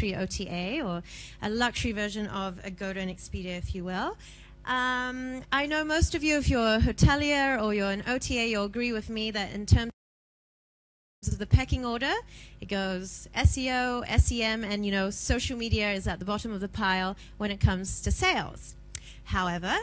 luxury OTA, or a luxury version of Agoda and Expedia, if you will. I know most of you, if you're a hotelier or you're an OTA, you'll agree with me that in terms of the pecking order, it goes SEO, SEM, and social media is at the bottom of the pile when it comes to sales. However,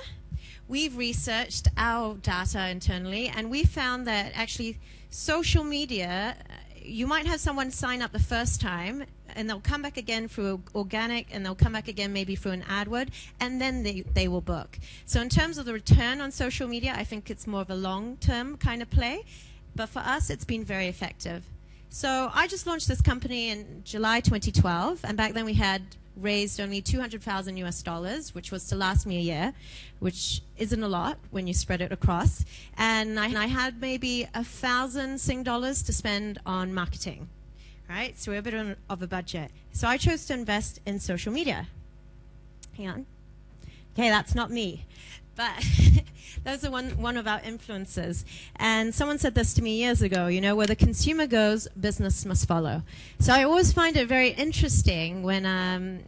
we've researched our data internally, and we found that actually social media, you might have someone sign up the first time, and they'll come back again through organic, and they'll come back again maybe through an AdWord, and then they will book. So in terms of the return on social media, I think it's more of a long-term kind of play. But for us, it's been very effective. So I just launched this company in July 2012, and back then we had raised only $200,000 US, which was to last me a year, which isn't a lot when you spread it across. And I had maybe 1,000 Sing dollars to spend on marketing, right? So we're a bit of a budget. So I chose to invest in social media. Hang on. Okay, that's not me. But those are one of our influencers. And someone said this to me years ago, where the consumer goes, business must follow. So I always find it very interesting when,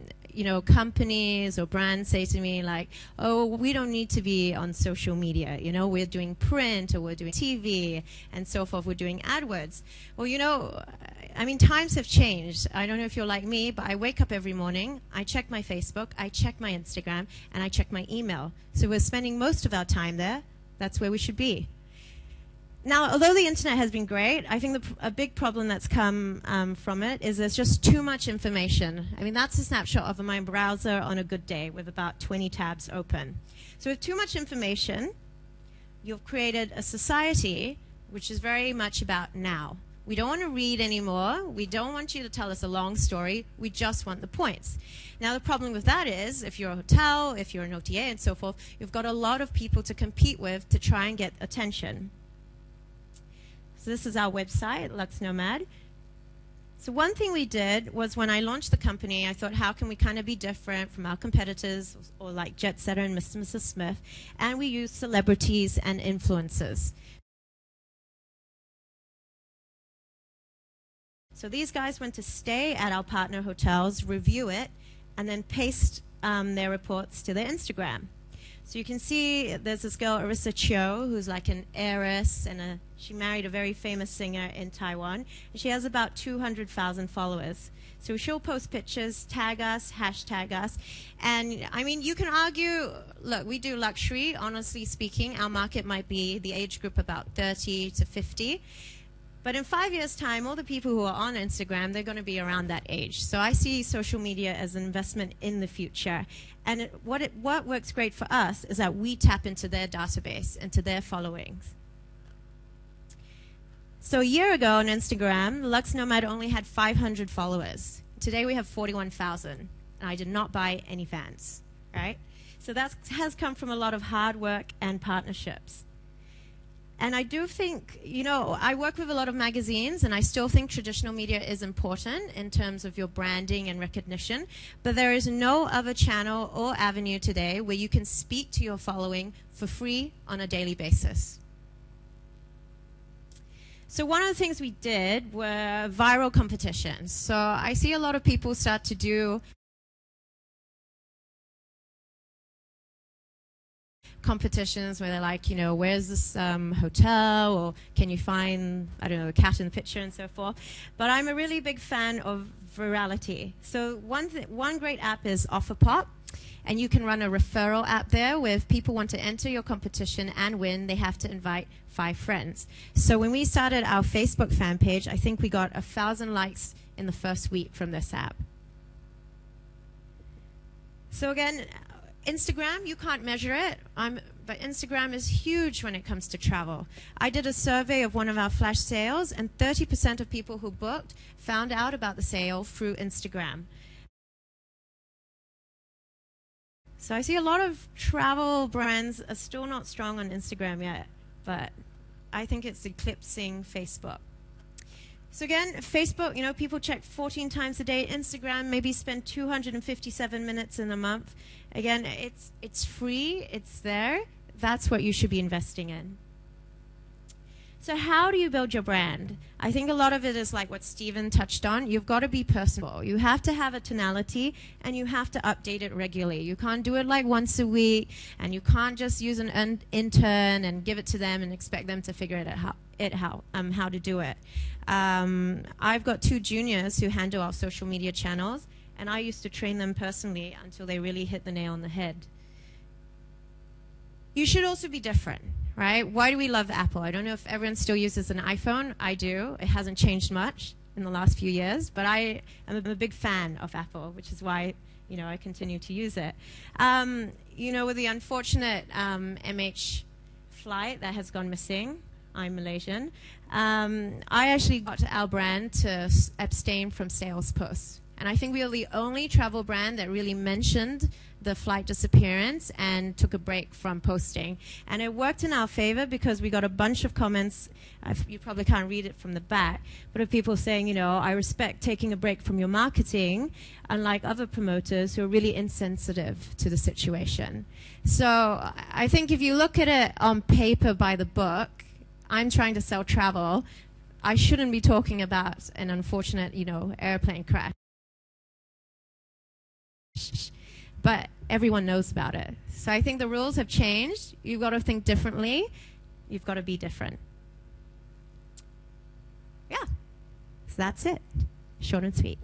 companies or brands say to me like, oh, we don't need to be on social media. We're doing print, or we're doing TV and so forth. We're doing AdWords. Well, times have changed. I don't know if you're like me, but I wake up every morning, I check my Facebook, I check my Instagram, and I check my email. So we're spending most of our time there. That's where we should be. Now, although the internet has been great, I think a big problem that's come from it is there's just too much information. That's a snapshot of my browser on a good day with about 20 tabs open. So with too much information, you've created a society which is very much about now. We don't want to read anymore. We don't want you to tell us a long story. We just want the points. Now, the problem with that is, if you're a hotel, if you're an OTA, and so forth, you've got a lot of people to compete with to try and get attention. So this is our website, Luxe Nomad. So one thing we did was when I launched the company, I thought, how can we kind of be different from our competitors, or like Jet Setter and Mr. and Mrs. Smith? And we used celebrities and influencers. So these guys went to stay at our partner hotels, review it, and then paste their reports to their Instagram. So you can see there's this girl, Arisa Cho, who's like an heiress, and she married a very famous singer in Taiwan. And she has about 200,000 followers. So she'll post pictures, tag us, hashtag us. And you can argue, look, we do luxury. Honestly speaking, our market might be the age group about 30 to 50. But in 5 years' time, all the people who are on Instagram, they're going to be around that age. So I see social media as an investment in the future. And what works great for us is that we tap into their database, into their followings. So a year ago on Instagram, Luxe Nomad only had 500 followers. Today we have 41,000. And I did not buy any fans, right? So that has come from a lot of hard work and partnerships. And I do think, I work with a lot of magazines, and I still think traditional media is important in terms of your branding and recognition. But there is no other channel or avenue today where you can speak to your following for free on a daily basis. So one of the things we did were viral competitions. So I see a lot of people start to do competitions where they're like, where's this hotel, or can you find, I don't know, the cat in the picture and so forth. But I'm a really big fan of virality. So one great app is OfferPop, and you can run a referral app there where if people want to enter your competition and win, they have to invite 5 friends. So when we started our Facebook fan page, I think we got 1,000 likes in the first week from this app. So again, Instagram, you can't measure it, but Instagram is huge when it comes to travel. I did a survey of one of our flash sales, and 30% of people who booked found out about the sale through Instagram. So I see a lot of travel brands are still not strong on Instagram yet, but I think it's eclipsing Facebook. So again, Facebook, people check 14 times a day. Instagram, maybe spend 257 minutes in a month. Again, it's free, it's there. That's what you should be investing in. So how do you build your brand? I think a lot of it is like what Stephen touched on. You've got to be personable. You have to have a tonality, and you have to update it regularly. You can't do it like once a week, and you can't just use an intern and give it to them and expect them to figure how to do it. I've got 2 juniors who handle our social media channels, and I used to train them personally until they really hit the nail on the head. You should also be different, right? Why do we love Apple? I don't know if everyone still uses an iPhone. I do. It hasn't changed much in the last few years, but I am a big fan of Apple, which is why, you know, I continue to use it. You know, with the unfortunate MH flight that has gone missing, I'm Malaysian, I actually got our brand to abstain from sales posts. And I think we are the only travel brand that really mentioned the flight disappearance and took a break from posting. And it worked in our favor because we got a bunch of comments. You probably can't read it from the back, but of people saying, you know, I respect taking a break from your marketing, unlike other promoters who are really insensitive to the situation. So I think if you look at it on paper by the book, I'm trying to sell travel. I shouldn't be talking about an unfortunate, you know, airplane crash. But everyone knows about it. So I think the rules have changed. You've got to think differently. You've got to be different. Yeah. So that's it. Short and sweet.